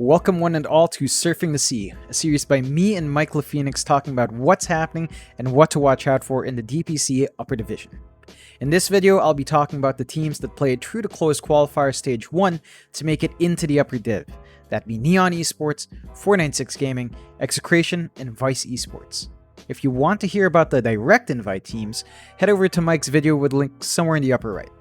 Welcome one and all to Surfing the Sea, a series by me and Michael Phoenix talking about what's happening and what to watch out for in the DPC Upper Division. In this video, I'll be talking about the teams that played true to close qualifier stage 1 to make it into the Upper Div. That'd be Neon Esports, 496 Gaming, Execration, and Vice Esports. If you want to hear about the direct invite teams, head over to Mike's video with a link somewhere in the upper right.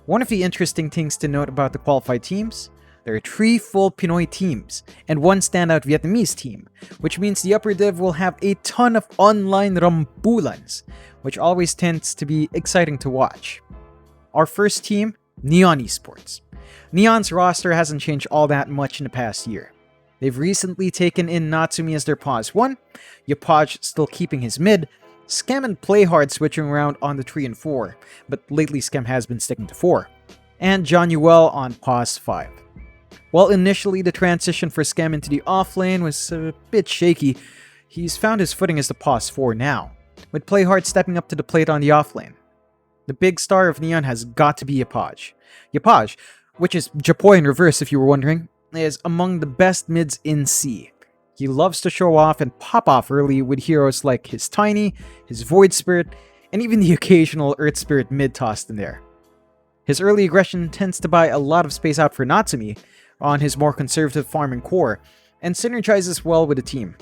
One of the interesting things to note about the qualified teams: there are 3 full Pinoy teams, and 1 standout Vietnamese team, which means the Upper Div will have a ton of online rampulans, which always tends to be exciting to watch. Our first team, Neon Esports. Neon's roster hasn't changed all that much in the past year. They've recently taken in Natsumi as their pause 1, Yapaj still keeping his mid, Scam and Playhard switching around on the 3 and 4, but lately Scam has been sticking to 4, and John Yuel on pause 5. While initially the transition for Scam into the offlane was a bit shaky, he's found his footing as the pause 4 now, with Playhard stepping up to the plate on the offlane. The big star of Neon has got to be Yapaj. Yapaj, which is Japoy in reverse if you were wondering, is among the best mids in C. He loves to show off and pop off early with heroes like his Tiny, his Void Spirit, and even the occasional Earth Spirit mid tossed in there. His early aggression tends to buy a lot of space out for Natsumi on his more conservative farming core, and synergizes well with the team.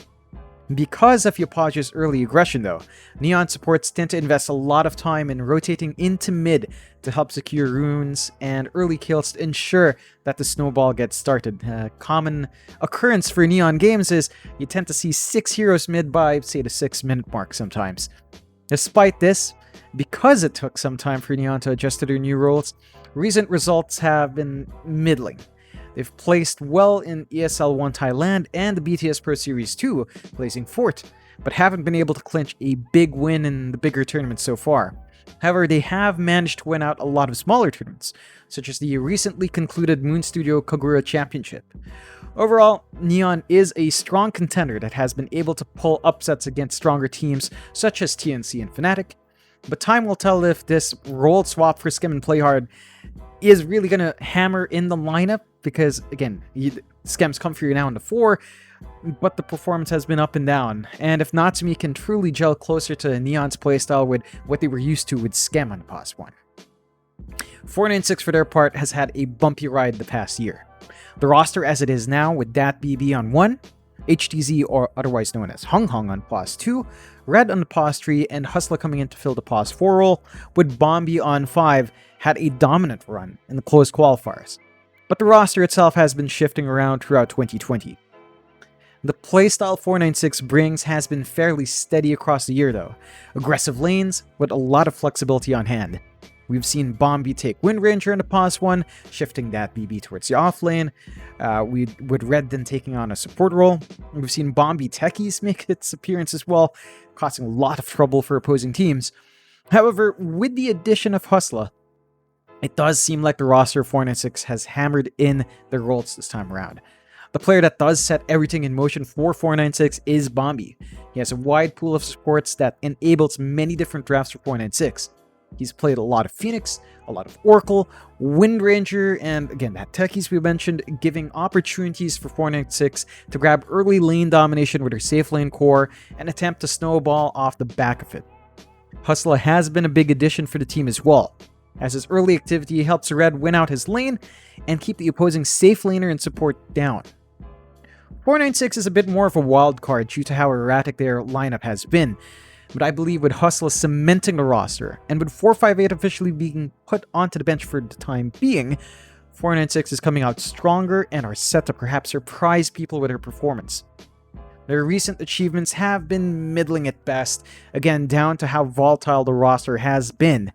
Because of Yapaj's early aggression though, Neon supports tend to invest a lot of time in rotating into mid to help secure runes and early kills to ensure that the snowball gets started. A common occurrence for Neon games is you tend to see 6 heroes mid by, say, the 6-minute mark sometimes. Despite this, because it took some time for Neon to adjust to their new roles, recent results have been middling. They've placed well in ESL 1 Thailand and the BTS Pro Series 2, placing 4th, but haven't been able to clinch a big win in the bigger tournaments so far. However, they have managed to win out a lot of smaller tournaments, such as the recently concluded Moon Studio Kagura Championship. Overall, Neon is a strong contender that has been able to pull upsets against stronger teams such as TNC and Fnatic, but time will tell if this role swap for Scam and Playhard is really going to hammer in the lineup, because again, Scam's comfier now in the 4, but the performance has been up and down, and if Natsumi can truly gel closer to Neon's playstyle with what they were used to with Scam on the pause 1. 496 for their part has had a bumpy ride the past year. The roster as it is now with Dat BB on 1, HTZ or otherwise known as Hung Hung on pause 2, Red on the pause 3, and Hustler coming in to fill the pause 4 role, with Bombi on 5, had a dominant run in the closed qualifiers. But the roster itself has been shifting around throughout 2020. The playstyle 496 brings has been fairly steady across the year though. Aggressive lanes with a lot of flexibility on hand. We've seen Bombi take Wind Ranger in the pause 1, shifting that BB towards the off lane, with Red then taking on a support role. We've seen Bombi Techies make its appearance as well, causing a lot of trouble for opposing teams. However, with the addition of Hustler, it does seem like the roster of 496 has hammered in their roles this time around. The player that does set everything in motion for 496 is Bombi. He has a wide pool of supports that enables many different drafts for 496. He's played a lot of Phoenix, a lot of Oracle, Wind Ranger, and again, that Techies we mentioned, giving opportunities for 496 to grab early lane domination with her safe lane core and attempt to snowball off the back of it. Hustler has been a big addition for the team as well, as his early activity helps Red win out his lane and keep the opposing safe laner and support down. 496 is a bit more of a wild card due to how erratic their lineup has been, but I believe with Hustler cementing the roster, and with 458 officially being put onto the bench for the time being, 496 is coming out stronger and are set to perhaps surprise people with their performance. Their recent achievements have been middling at best, again down to how volatile the roster has been.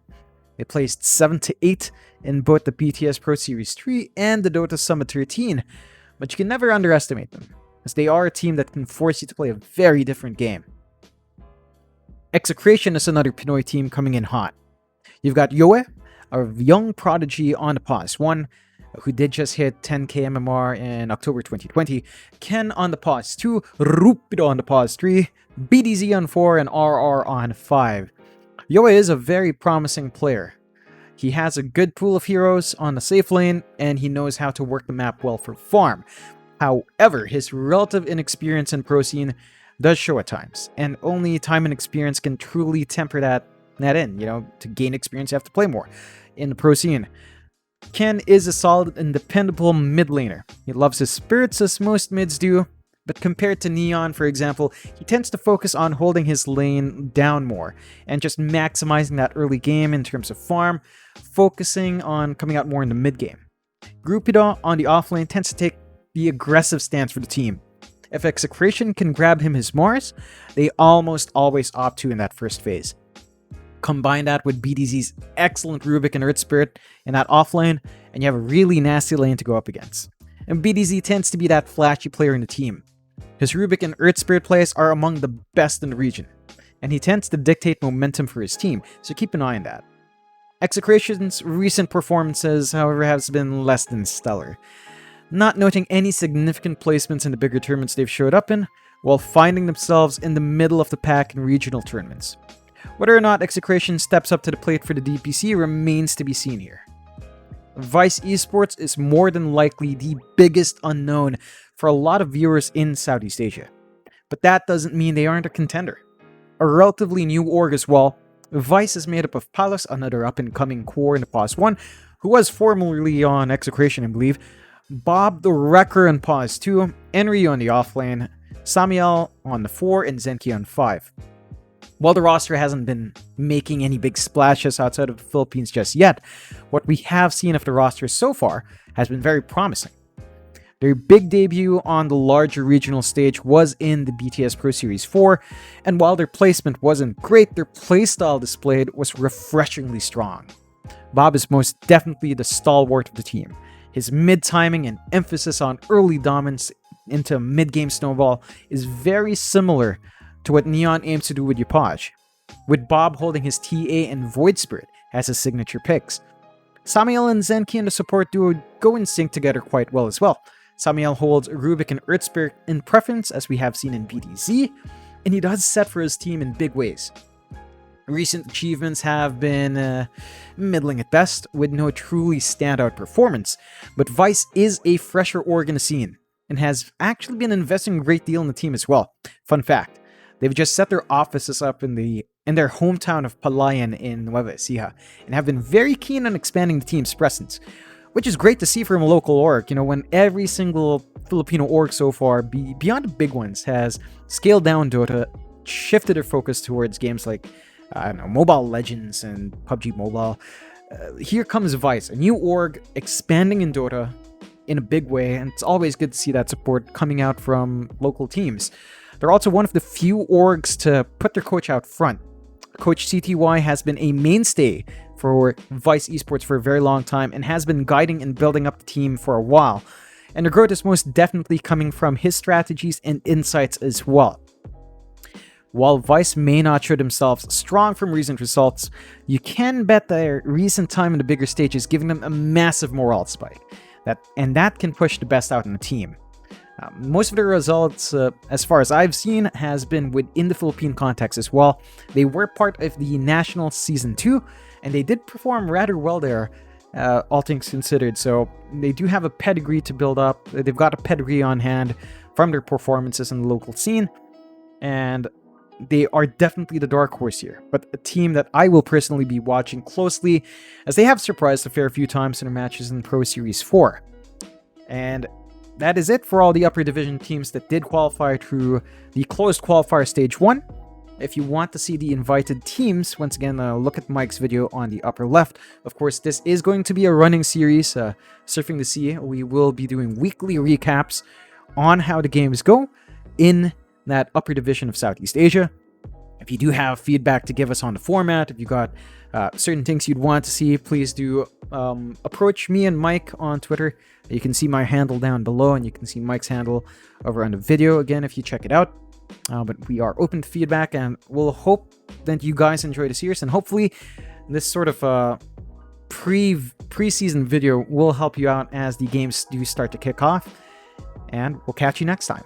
They placed 7 to 8 in both the BTS Pro Series 3 and the Dota Summit 13, but you can never underestimate them, as they are a team that can force you to play a very different game. Execration is another Pinoy team coming in hot. You've got Yoe, a young prodigy on the pause 1, who did just hit 10k MMR in October 2020, Ken on the pause 2, Rupido on the pause 3, BDZ on 4, and RR on 5. Yoe is a very promising player. He has a good pool of heroes on the safe lane, and he knows how to work the map well for farm, However, his relative inexperience in pro scene does show at times, and only time and experience can truly temper that in. To gain experience, you have to play more in the pro scene. Ken is a solid and dependable mid laner. He loves his spirits as most mids do, but compared to Neon, for example, he tends to focus on holding his lane down more and just maximizing that early game in terms of farm, focusing on coming out more in the mid game. Grupido on the offlane tends to take the aggressive stance for the team. If Execration can grab him his Mars, they almost always opt to in that first phase. Combine that with BDZ's excellent Rubik and Earth Spirit in that offlane, and you have a really nasty lane to go up against. And BDZ tends to be that flashy player in the team. His Rubik and Earth Spirit plays are among the best in the region, and he tends to dictate momentum for his team, so keep an eye on that. Execration's recent performances, however, has been less than stellar, not noting any significant placements in the bigger tournaments they've showed up in, while finding themselves in the middle of the pack in regional tournaments. Whether or not Execration steps up to the plate for the DPC remains to be seen here. Vice Esports is more than likely the biggest unknown for a lot of viewers in Southeast Asia, but that doesn't mean they aren't a contender. A relatively new org as well, Vice is made up of Palos, another up-and-coming core in the POS 1, who was formerly on Execration, I believe, Bob the Wrecker on POS 2, Enri on the offlane, Samiel on the 4, and Zenki on 5. While the roster hasn't been making any big splashes outside of the Philippines just yet, what we have seen of the roster so far has been very promising. Their big debut on the larger regional stage was in the BTS Pro Series 4, and while their placement wasn't great, their playstyle displayed was refreshingly strong. Bob is most definitely the stalwart of the team. His mid-timing and emphasis on early dominance into mid-game snowball is very similar to what Neon aims to do with Yupaj, with Bob holding his TA and Void Spirit as his signature picks. Samiel and Zenki and the support duo go in sync together quite well as well. Samiel holds Rubik and Earth Spirit in preference, as we have seen in BDZ, and he does set for his team in big ways. Recent achievements have been middling at best, with no truly standout performance, but Vice is a fresher org in the scene, and has actually been investing a great deal in the team as well. Fun fact, they've just set their offices up in their hometown of Palayan in Nueva Ecija, and have been very keen on expanding the team's presence, which is great to see from a local org, when every single Filipino org so far, beyond the big ones, has scaled down Dota, shifted their focus towards games like, Mobile Legends and PUBG Mobile. Here comes Vice, a new org expanding in Dota in a big way, and it's always good to see that support coming out from local teams. They're also one of the few orgs to put their coach out front. Coach CTY has been a mainstay for Vice Esports for a very long time and has been guiding and building up the team for a while. And the growth is most definitely coming from his strategies and insights as well. While Vice may not show themselves strong from recent results, you can bet their recent time in the bigger stage is giving them a massive morale spike. That can push the best out in the team. Most of their results, as far as I've seen, has been within the Philippine context as well. They were part of the National Season 2, and they did perform rather well there, all things considered. So they do have a pedigree to build up. They've got a pedigree on hand from their performances in the local scene, and they are definitely the dark horse here, but a team that I will personally be watching closely, as they have surprised a fair few times in their matches in Pro Series 4. And that is it for all the upper division teams that did qualify through the closed qualifier stage 1. If you want to see the invited teams, once again, look at Mike's video on the upper left. Of course, this is going to be a running series, Surfing the Sea. We will be doing weekly recaps on how the games go in that upper division of Southeast Asia. If you do have feedback to give us on the format, if you got certain things you'd want to see, please do approach me and Mike on Twitter. You can see my handle down below, and you can see Mike's handle over on the video again if you check it out. But we are open to feedback, and we'll hope that you guys enjoy the series, and hopefully this sort of pre-season video will help you out as the games do start to kick off. And we'll catch you next time.